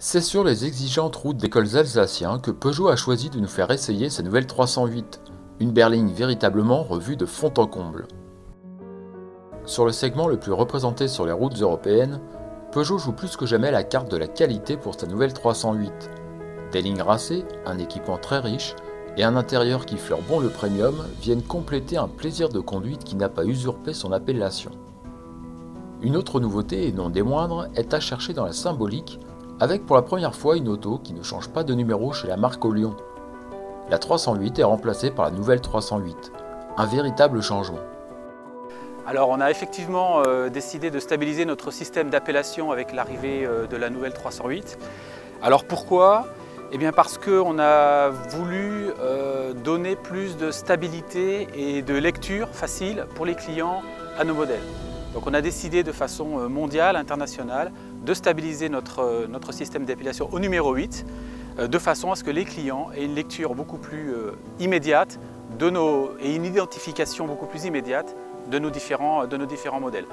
C'est sur les exigeantes routes des cols alsaciens que Peugeot a choisi de nous faire essayer sa nouvelle 308, une berline véritablement revue de fond en comble. Sur le segment le plus représenté sur les routes européennes, Peugeot joue plus que jamais la carte de la qualité pour sa nouvelle 308. Des lignes racées, un équipement très riche et un intérieur qui fleure bon le premium viennent compléter un plaisir de conduite qui n'a pas usurpé son appellation. Une autre nouveauté, et non des moindres, est à chercher dans la symbolique, avec pour la première fois une auto qui ne change pas de numéro chez la marque au Lyon. La 308 est remplacée par la nouvelle 308, un véritable changement. Alors on a effectivement décidé de stabiliser notre système d'appellation avec l'arrivée de la nouvelle 308. Alors pourquoi ? Eh bien parce qu'on a voulu donner plus de stabilité et de lecture facile pour les clients à nos modèles. Donc on a décidé de façon mondiale, internationale, de stabiliser notre système d'appellation au numéro 8, de façon à ce que les clients aient une lecture beaucoup plus immédiate et une identification beaucoup plus immédiate de nos différents modèles.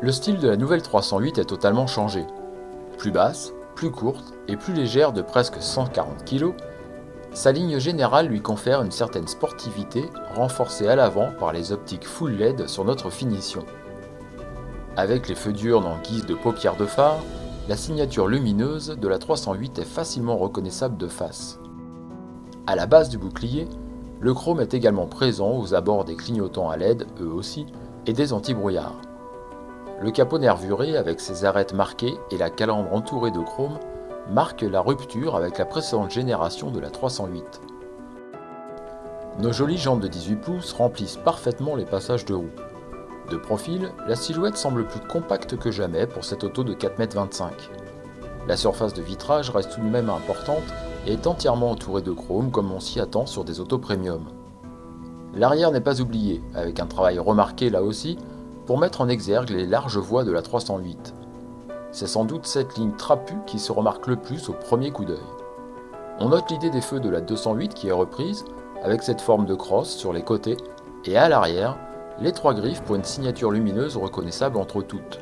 Le style de la nouvelle 308 est totalement changé. Plus basse, plus courte et plus légère de presque 140 kg, sa ligne générale lui confère une certaine sportivité renforcée à l'avant par les optiques full LED sur notre finition. Avec les feux diurnes en guise de paupières de phare, la signature lumineuse de la 308 est facilement reconnaissable de face. À la base du bouclier, le chrome est également présent aux abords des clignotants à LED, eux aussi, et des antibrouillards. Le capot nervuré avec ses arêtes marquées et la calandre entourée de chrome marque la rupture avec la précédente génération de la 308. Nos jolies jantes de 18 pouces remplissent parfaitement les passages de roue. De profil, la silhouette semble plus compacte que jamais pour cette auto de 4,25 m. La surface de vitrage reste tout de même importante et est entièrement entourée de chrome comme on s'y attend sur des autos premium. L'arrière n'est pas oublié, avec un travail remarqué là aussi, pour mettre en exergue les larges voies de la 308. C'est sans doute cette ligne trapue qui se remarque le plus au premier coup d'œil. On note l'idée des feux de la 208 qui est reprise, avec cette forme de crosse sur les côtés, et à l'arrière, les trois griffes pour une signature lumineuse reconnaissable entre toutes.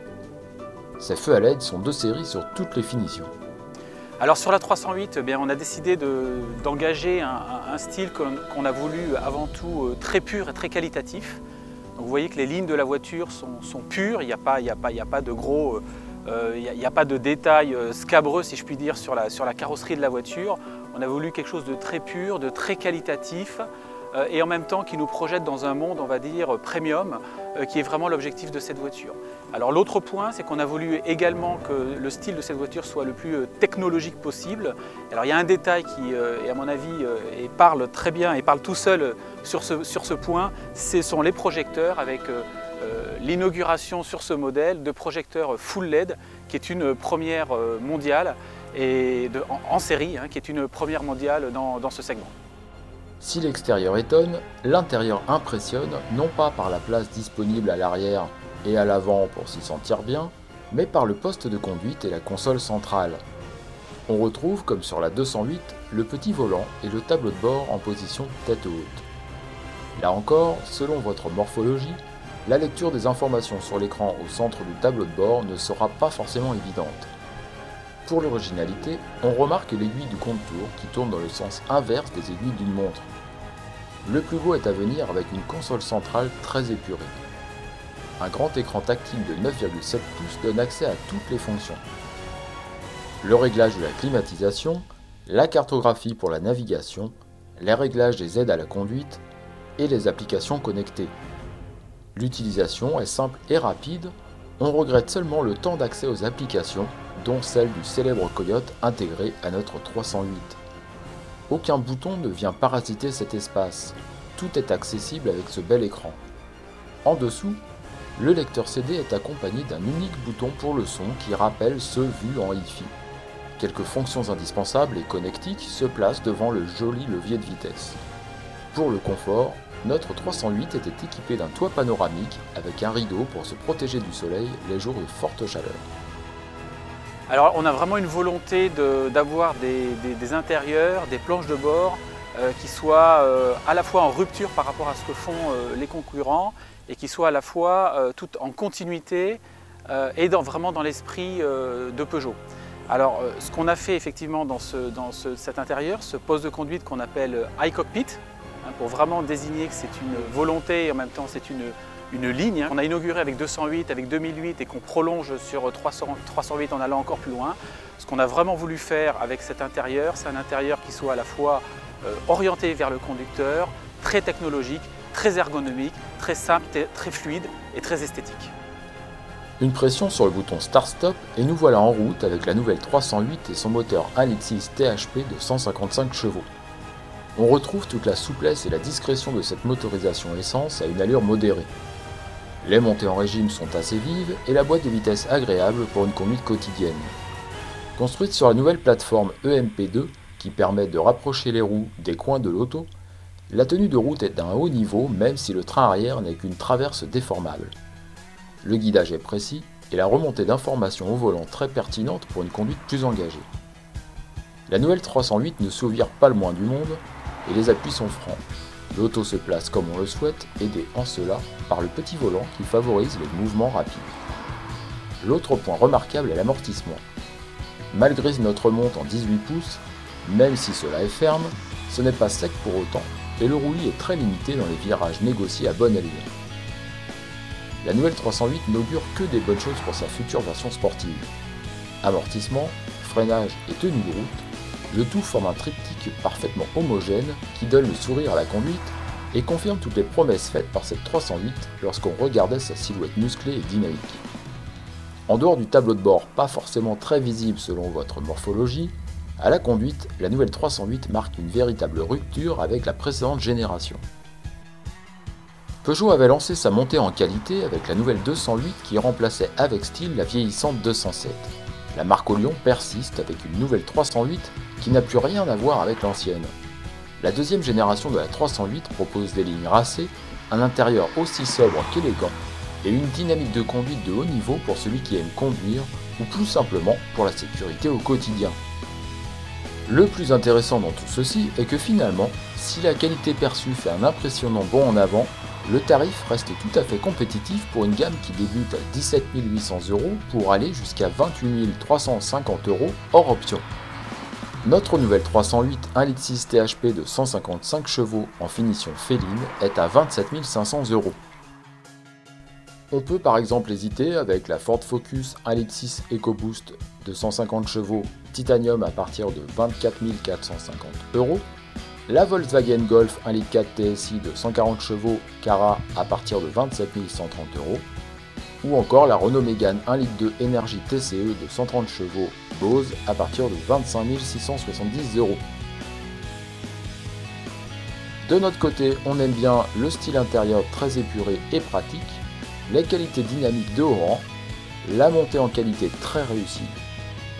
Ces feux à LED sont de série sur toutes les finitions. Alors sur la 308, on a décidé d'engager un style qu'on a voulu avant tout très pur et très qualitatif. Donc vous voyez que les lignes de la voiture sont pures, il n'y a pas de gros, il n'y a pas de détails scabreux si je puis dire sur la carrosserie de la voiture. On a voulu quelque chose de très pur, de très qualitatif et en même temps qui nous projette dans un monde, on va dire, premium, qui est vraiment l'objectif de cette voiture. Alors l'autre point, c'est qu'on a voulu également que le style de cette voiture soit le plus technologique possible. Alors il y a un détail qui, à mon avis, parle très bien et parle tout seul sur ce point, ce sont les projecteurs avec l'inauguration sur ce modèle de projecteurs full LED, qui est une première mondiale, en série, qui est une première mondiale dans ce segment. Si l'extérieur étonne, l'intérieur impressionne, non pas par la place disponible à l'arrière et à l'avant pour s'y sentir bien, mais par le poste de conduite et la console centrale. On retrouve, comme sur la 208, le petit volant et le tableau de bord en position tête haute. Là encore, selon votre morphologie, la lecture des informations sur l'écran au centre du tableau de bord ne sera pas forcément évidente. Pour l'originalité, on remarque l'aiguille du compte-tours qui tourne dans le sens inverse des aiguilles d'une montre. Le plus beau est à venir avec une console centrale très épurée. Un grand écran tactile de 9,7 pouces donne accès à toutes les fonctions. Le réglage de la climatisation, la cartographie pour la navigation, les réglages des aides à la conduite et les applications connectées. L'utilisation est simple et rapide, on regrette seulement le temps d'accès aux applications, dont celle du célèbre Coyote intégré à notre 308. Aucun bouton ne vient parasiter cet espace, tout est accessible avec ce bel écran. En dessous, le lecteur CD est accompagné d'un unique bouton pour le son qui rappelle ceux vus en hi-fi. Quelques fonctions indispensables et connectiques se placent devant le joli levier de vitesse. Pour le confort, notre 308 était équipé d'un toit panoramique avec un rideau pour se protéger du soleil les jours de forte chaleur. Alors on a vraiment une volonté d'avoir des intérieurs, des planches de bord qui soient à la fois en rupture par rapport à ce que font les concurrents et qui soient à la fois tout en continuité et vraiment dans l'esprit de Peugeot. Alors, ce qu'on a fait effectivement dans cet intérieur, ce poste de conduite qu'on appelle iCockpit, pour vraiment désigner que c'est une volonté et en même temps c'est une ligne. On a inauguré avec 208, avec 2008 et qu'on prolonge sur 308 en allant encore plus loin. Ce qu'on a vraiment voulu faire avec cet intérieur, c'est un intérieur qui soit à la fois orienté vers le conducteur, très technologique, très ergonomique, très simple, très fluide et très esthétique. Une pression sur le bouton Start-Stop et nous voilà en route avec la nouvelle 308 et son moteur 1.6 THP de 155 chevaux. On retrouve toute la souplesse et la discrétion de cette motorisation essence à une allure modérée. Les montées en régime sont assez vives et la boîte de vitesses agréable pour une conduite quotidienne. Construite sur la nouvelle plateforme EMP2 qui permet de rapprocher les roues des coins de l'auto, la tenue de route est d'un haut niveau même si le train arrière n'est qu'une traverse déformable. Le guidage est précis et la remontée d'informations au volant très pertinente pour une conduite plus engagée. La nouvelle 308 ne s'ouvre pas le moins du monde et les appuis sont francs. L'auto se place comme on le souhaite, aidé en cela par le petit volant qui favorise les mouvements rapides. L'autre point remarquable est l'amortissement. Malgré notre monte en 18 pouces, même si cela est ferme, ce n'est pas sec pour autant et le roulis est très limité dans les virages négociés à bonne allure. La nouvelle 308 n'augure que des bonnes choses pour sa future version sportive. Amortissement, freinage et tenue de route, le tout forme un triptyque parfaitement homogène qui donne le sourire à la conduite et confirme toutes les promesses faites par cette 308 lorsqu'on regardait sa silhouette musclée et dynamique. En dehors du tableau de bord pas forcément très visible selon votre morphologie, à la conduite, la nouvelle 308 marque une véritable rupture avec la précédente génération. Peugeot avait lancé sa montée en qualité avec la nouvelle 208 qui remplaçait avec style la vieillissante 207. La marque au lion persiste avec une nouvelle 308 qui n'a plus rien à voir avec l'ancienne. La deuxième génération de la 308 propose des lignes racées, un intérieur aussi sobre qu'élégant et une dynamique de conduite de haut niveau pour celui qui aime conduire ou plus simplement pour la sécurité au quotidien. Le plus intéressant dans tout ceci est que finalement, si la qualité perçue fait un impressionnant bond en avant, le tarif reste tout à fait compétitif pour une gamme qui débute à 17 800 € pour aller jusqu'à 28 350 € hors option. Notre nouvelle 308 1.6 THP de 155 chevaux en finition féline est à 27 500 €. On peut par exemple hésiter avec la Ford Focus 1.6 EcoBoost de 150 chevaux titanium à partir de 24 450 €, la Volkswagen Golf 1.4 TSI de 140 chevaux Cara à partir de 27 130 €, ou encore la Renault Mégane 1.2 Energy TCE de 130 chevaux Bose à partir de 25 670 €. De notre côté, on aime bien le style intérieur très épuré et pratique, les qualités dynamiques de haut rang, la montée en qualité très réussie,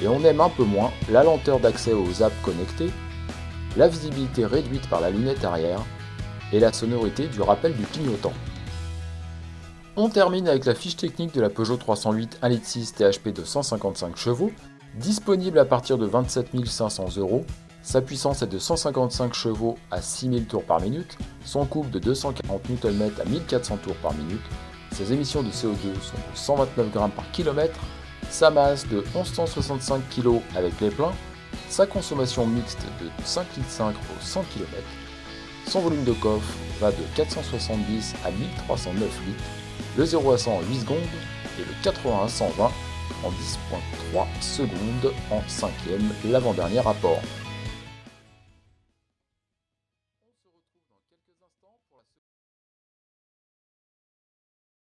et on aime un peu moins la lenteur d'accès aux apps connectées, la visibilité réduite par la lunette arrière et la sonorité du rappel du clignotant. On termine avec la fiche technique de la Peugeot 308 1.6 THP de 155 chevaux, disponible à partir de 27 500 €. Sa puissance est de 155 chevaux à 6000 tours par minute, son couple de 240 Nm à 1400 tours par minute, ses émissions de CO2 sont de 129 g par km, sa masse de 1165 kg avec les pleins, sa consommation mixte de 5,5 litres au 100 km, son volume de coffre va de 470 à 1309 litres, le 0 à 100 en 8 secondes et le 80 à 120 en 10,3 secondes en 5e l'avant-dernier rapport.